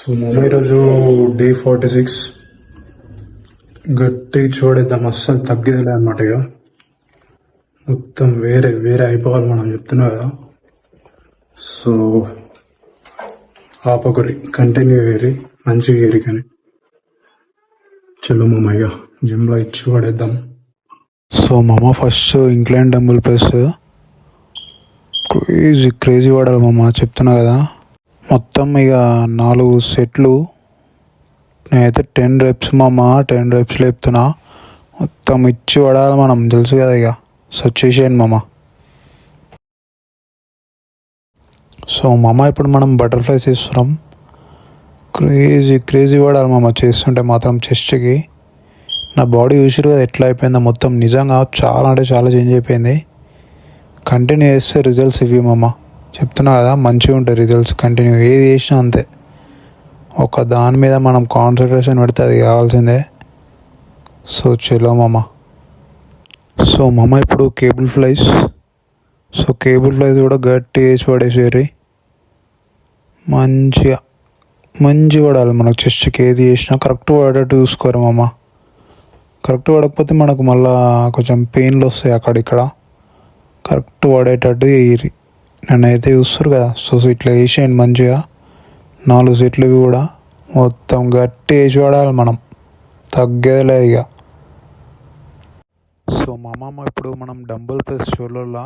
So మామ ఈరోజు day 46 గట్టి చూడేద్దాం, అస్సలు తగ్గేదిలే అనమాట. ఇక మొత్తం వేరే వేరే అయిపోవాలి మనం చెప్తున్నా కదా. సో ఆపకురి, కంటిన్యూ ఏరి, మంచిగా ఏరి. కానీ చలో మామ ఇక జిమ్లో ఇచ్చి పడేద్దాం. సో మామ first incline dumbbell press crazy crazy వాడాలి మామ, చెప్తున్నా కదా. మొత్తం ఇక 4 సెట్లు, నేనైతే 10 reps మామ, 10 reps లేపుతున్నా. మొత్తం ఇచ్చి పడాలి మనం, తెలుసు కదా. ఇక సో చేసేయండి మామ. సో మామ ఇప్పుడు మనం బటర్ఫ్లైస్ చేస్తున్నాం. క్రేజీ క్రేజీ పడాలి మామ చేస్తుంటే మాత్రం. చెస్ట్కి నా బాడీ చూసిరు కదా ఎట్లా అయిపోయిందో మొత్తం. నిజంగా చాలా అంటే చాలా చేంజ్ అయిపోయింది. కంటిన్యూ చేస్తే రిజల్ట్స్ ఇవి మామ, చెప్తున్నా కదా. మంచిగా ఉంటాయి రిజల్ట్స్ కంటిన్యూ, ఏది చేసినా అంతే. ఒక దాని మీద మనం కాన్సన్ట్రేషన్ పెడితే అది కావాల్సిందే. సో చలో మామ. సో మామ ఇప్పుడు cable flies. So cable flies కూడా గట్టి వేసి పడేసేరి. మంచిగా పడాలి మనకు. చెస్ట్కి ఏది చేసినా కరెక్ట్ పడేటట్టు చూసుకోరు మామ. కరెక్ట్ పడకపోతే మనకు మళ్ళీ కొంచెం పెయిన్లు వస్తాయి అక్కడిక్కడ. కరెక్ట్ పడేటట్టు వేయరి. నన్నైతే చూస్తారు కదా. సో ఇట్లా వేసేయండి మంచిగా. 4 సెట్లు కూడా మొత్తం గట్టి వేసి పడాలి మనం, తగ్గేదిలే ఇక. సో మామ ఇప్పుడు మనం డంబుల్ ప్రెస్ షోల్డర్లా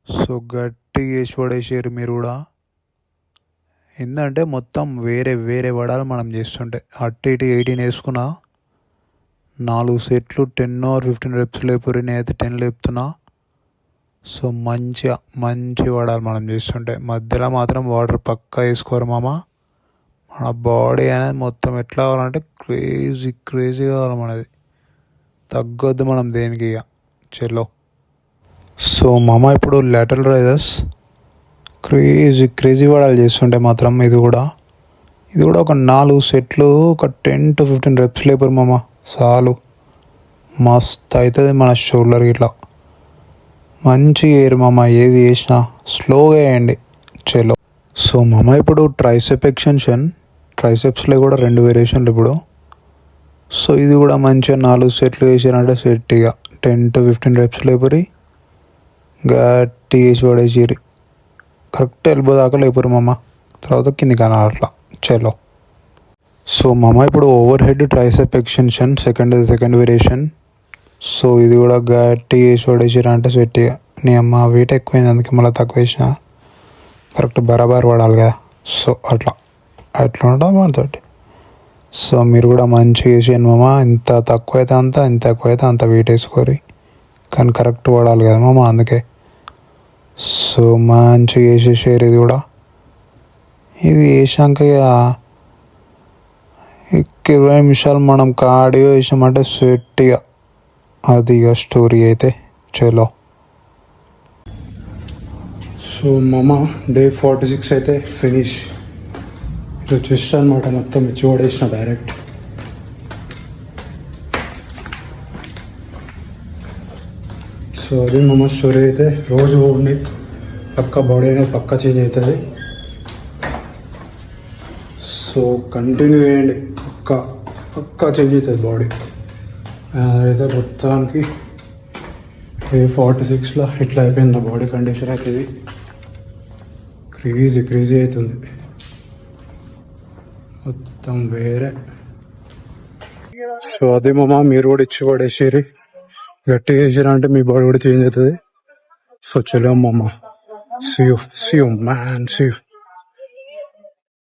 సో గట్టి వేసి పడేసారు మీరు కూడా. ఏంటంటే మొత్తం వేరే వేరే పడాలి మనం చేస్తుంటే. అటు ఇటు 18 వేసుకున్నా. 4 సెట్లు 10 or 15 reps లేపురి. నేనైతే 10 లేపుతున్నా. సో మంచిగా పడాలి మనం చేస్తుంటే. మధ్యలో మాత్రం వాటర్ పక్కా వేసుకోరు మామ. మన బాడీ అనేది మొత్తం ఎట్లా కావాలంటే క్రేజీ క్రేజీ కావాలి మనది. తగ్గొద్దు మనం దేనికి ఇక. చలో. సో మామ ఇప్పుడు లాటరల్ రైజర్స్ క్రేజీ క్రేజీ పడాలి చేస్తుంటే మాత్రం. ఇది కూడా ఒక 4 సెట్లు, ఒక 10 to 15 reps లేపరు మామ. చాలు, మస్తు అవుతుంది మన షోల్డర్ ఇట్లా. మంచిగా ఏరు మామ, ఏది చేసినా స్లోగా వేయండి. చలో. సో మామ ఇప్పుడు ట్రైసెప్ ఎక్స్టెన్షన్. ట్రైసెప్స్లో కూడా 2 వేరియేషన్లు ఇప్పుడు. సో ఇది కూడా మంచిగా 4 సెట్లు వేసారంటే సెట్. ఇక 10 to 15 reps లేపరి. గట్టి వేసి పడేసిరి. కరెక్ట్ ఎల్బో దాకా లేపరు మామ, తర్వాత కిందికి అనాలి అట్లా. చలో. సో మామ ఇప్పుడు over head tricep extension second variation. So ఇది కూడా గట్టి వేసి పడేసిరా అంటే సెట్. ఇక నీ అమ్మ వెయిట్ ఎక్కువైంది అందుకే మళ్ళీ తక్కువ వేసిన. కరెక్ట్ బరాబర్ పడాలి కదా. సో అట్లా ఉంటాం మనతోటి. సో మీరు కూడా మంచిగా వేసేయండి మామ. ఎంత తక్కువ అయితే అంత, ఎంత ఎక్కువ అయితే అంత వెయిట్ వేసుకోరి. కానీ కరెక్ట్ పడాలి కదా మామ, అందుకే. సో మంచిగా వేసేసారు. ఇది కూడా ఇది వేసాక ఇక 20 నిమిషాలు మనం కార్డియో వేసామంటే సెట్. ఇక అది ఇక స్టోరీ అయితే. చలో. సో మామ డే 46 అయితే ఫినిష్. ఇది చెస్ట్ అనమాట, మొత్తం ఇచ్చి పడేసిన డైరెక్ట్. సో అది మామ స్టోరీ అయితే. రోజు ఉండి పక్క బాడీ అనేది పక్కా చేంజ్ అవుతుంది. సో కంటిన్యూ చేయండి, పక్కా చేంజ్ అవుతుంది బాడీ. అయితే మొత్తానికి డే 46లో ఇట్లా అయిపోయింది నా బాడీ కండిషన్ అయితే. ఇది క్రేజీ అవుతుంది మొత్తం వేరే. సో అదే మామ మీరు కూడా ఇచ్చి పడేసేరి. గట్టిగా వేసారా అంటే మీ బాడీ కూడా చేంజ్ అవుతుంది. సో చలో మామ, see you man, see you.